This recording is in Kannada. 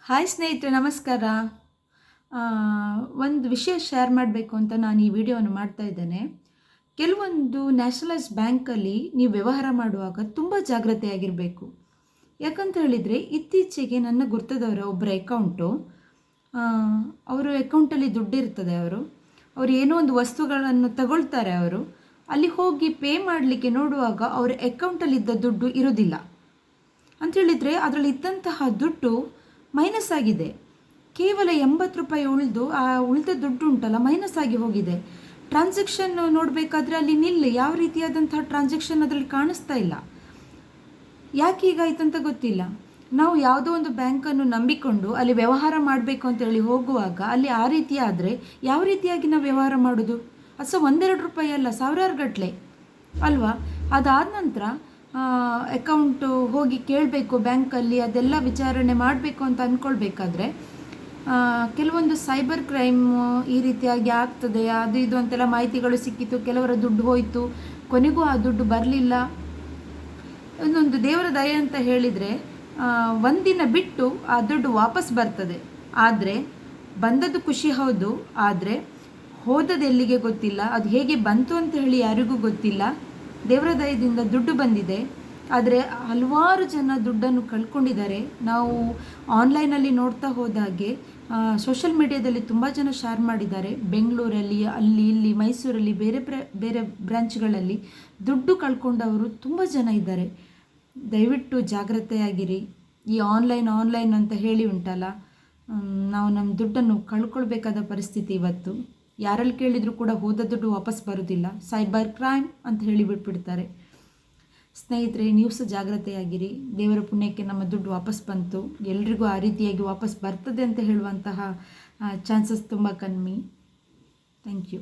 ಹಾಯ್ ಸ್ನೇಹಿತರೆ, ನಮಸ್ಕಾರ. ಒಂದು ವಿಷಯ ಶೇರ್ ಮಾಡಬೇಕು ಅಂತ ನಾನು ಈ ವಿಡಿಯೋವನ್ನು ಮಾಡ್ತಾ ಇದ್ದೇನೆ. ಕೆಲವೊಂದು ನ್ಯಾಷನಲೈಸ್ ಬ್ಯಾಂಕಲ್ಲಿ ನೀವು ವ್ಯವಹಾರ ಮಾಡುವಾಗ ತುಂಬ ಜಾಗ್ರತೆಯಾಗಿರಬೇಕು. ಯಾಕಂತ ಹೇಳಿದರೆ, ಇತ್ತೀಚೆಗೆ ನನ್ನ ಗುರ್ತದವರ ಒಬ್ಬರ ಅಕೌಂಟು, ಅವರ ಅಕೌಂಟಲ್ಲಿ ದುಡ್ಡಿರ್ತದೆ. ಅವರು ಏನೋ ಒಂದು ವಸ್ತುಗಳನ್ನು ತಗೊಳ್ತಾರೆ. ಅಲ್ಲಿ ಹೋಗಿ ಪೇ ಮಾಡಲಿಕ್ಕೆ ನೋಡುವಾಗ ಅವರ ಅಕೌಂಟಲ್ಲಿದ್ದ ದುಡ್ಡು ಇರೋದಿಲ್ಲ. ಅಂಥೇಳಿದರೆ ಅದರಲ್ಲಿ ಇದ್ದಂತಹ ದುಡ್ಡು ಮೈನಸ್ ಆಗಿದೆ. ಕೇವಲ 80 ರೂಪಾಯಿ ಉಳಿದ ದುಡ್ಡು ಉಂಟಲ್ಲ, ಮೈನಸ್ ಆಗಿ ಹೋಗಿದೆ. ಟ್ರಾನ್ಸಾಕ್ಷನ್ ನೋಡಬೇಕಾದ್ರೆ ಅಲ್ಲಿ ಯಾವ ರೀತಿಯಾದಂತಹ ಟ್ರಾನ್ಸಾಕ್ಷನ್ ಅದರಲ್ಲಿ ಕಾಣಿಸ್ತಾ ಇಲ್ಲ. ಯಾಕೆ ಹೀಗಾಯ್ತಂತ ಗೊತ್ತಿಲ್ಲ. ನಾವು ಯಾವುದೋ ಒಂದು ಬ್ಯಾಂಕನ್ನು ನಂಬಿಕೊಂಡು ಅಲ್ಲಿ ವ್ಯವಹಾರ ಮಾಡಬೇಕು ಅಂತೇಳಿ ಹೋಗುವಾಗ ಅಲ್ಲಿ ಆ ರೀತಿ ಆದರೆ ಯಾವ ರೀತಿಯಾಗಿ ನಾವು ವ್ಯವಹಾರ ಮಾಡೋದು? ಅದು ಸಹ 1-2 ರೂಪಾಯಿ ಅಲ್ಲ, ಸಾವಿರಾರು ಗಟ್ಟಲೆ ಅಲ್ವಾ? ಅದಾದ ನಂತರ ಅಕೌಂಟು ಹೋಗಿ ಕೇಳಬೇಕು ಬ್ಯಾಂಕಲ್ಲಿ, ಅದೆಲ್ಲ ವಿಚಾರಣೆ ಮಾಡಬೇಕು ಅಂತ ಅಂದ್ಕೊಳ್ಬೇಕಾದ್ರೆ ಕೆಲವೊಂದು ಸೈಬರ್ ಕ್ರೈಮ್ ಈ ರೀತಿಯಾಗಿ ಆಗ್ತದೆ, ಅದು ಇದು ಅಂತೆಲ್ಲ ಮಾಹಿತಿಗಳು ಸಿಕ್ಕಿತು. ಕೆಲವರ ದುಡ್ಡು ಹೋಯಿತು, ಕೊನೆಗೂ ಆ ದುಡ್ಡು ಬರಲಿಲ್ಲ. ಒಂದೊಂದು ದೇವರ ದಯೆ ಅಂತ ಹೇಳಿದರೆ ಒಂದಿನ ಬಿಟ್ಟು ಆ ದುಡ್ಡು ವಾಪಸ್ ಬರ್ತದೆ. ಆದರೆ ಬಂದದ್ದು ಖುಷಿ ಹೌದು, ಆದರೆ ಹೋದದ್ದು ಎಲ್ಲಿಗೆ ಗೊತ್ತಿಲ್ಲ. ಅದು ಹೇಗೆ ಬಂತು ಅಂತ ಹೇಳಿ ಯಾರಿಗೂ ಗೊತ್ತಿಲ್ಲ. ದೇವರ ದಯದಿಂದ ದುಡ್ಡು ಬಂದಿದೆ, ಆದರೆ ಹಲವಾರು ಜನ ದುಡ್ಡನ್ನು ಕಳ್ಕೊಂಡಿದ್ದಾರೆ. ನಾವು ಆನ್ಲೈನಲ್ಲಿ ನೋಡ್ತಾ ಹೋದಾಗೆ ಸೋಷಲ್ ಮೀಡಿಯಾದಲ್ಲಿ ತುಂಬ ಜನ ಶೇರ್ ಮಾಡಿದ್ದಾರೆ. ಬೆಂಗಳೂರಲ್ಲಿ, ಅಲ್ಲಿ ಇಲ್ಲಿ ಮೈಸೂರಲ್ಲಿ, ಬೇರೆ ಬೇರೆ ಬ್ರಾಂಚ್ಗಳಲ್ಲಿ ದುಡ್ಡು ಕಳ್ಕೊಂಡವರು ತುಂಬ ಜನ ಇದ್ದಾರೆ. ದಯವಿಟ್ಟು ಜಾಗ್ರತೆಯಾಗಿರಿ. ಈ ಆನ್ಲೈನ್ ಅಂತ ಹೇಳಿ ಉಂಟಲ್ಲ, ನಾವು ನಮ್ಮ ದುಡ್ಡನ್ನು ಕಳ್ಕೊಳ್ಬೇಕಾದ ಪರಿಸ್ಥಿತಿ ಇವತ್ತು. ಯಾರಲ್ಲಿ ಕೇಳಿದರೂ ಕೂಡ ಹೋದ ದುಡ್ಡು ವಾಪಸ್ ಬರೋದಿಲ್ಲ. ಸೈಬರ್ ಕ್ರೈಮ್ ಅಂತ ಹೇಳಿ ಬಿಟ್ಬಿಡ್ತಾರೆ. ಸ್ನೇಹಿತರೆ, ನೀವು ಸಹ ಜಾಗ್ರತೆಯಾಗಿರಿ. ದೇವರ ಪುಣ್ಯಕ್ಕೆ ನಮ್ಮ ದುಡ್ಡು ವಾಪಸ್ ಬಂತು. ಎಲ್ರಿಗೂ ಆ ರೀತಿಯಾಗಿ ವಾಪಸ್ ಬರ್ತದೆ ಅಂತ ಹೇಳುವಂತಹ ಚಾನ್ಸಸ್ ತುಂಬ ಕಮ್ಮಿ. Thank you.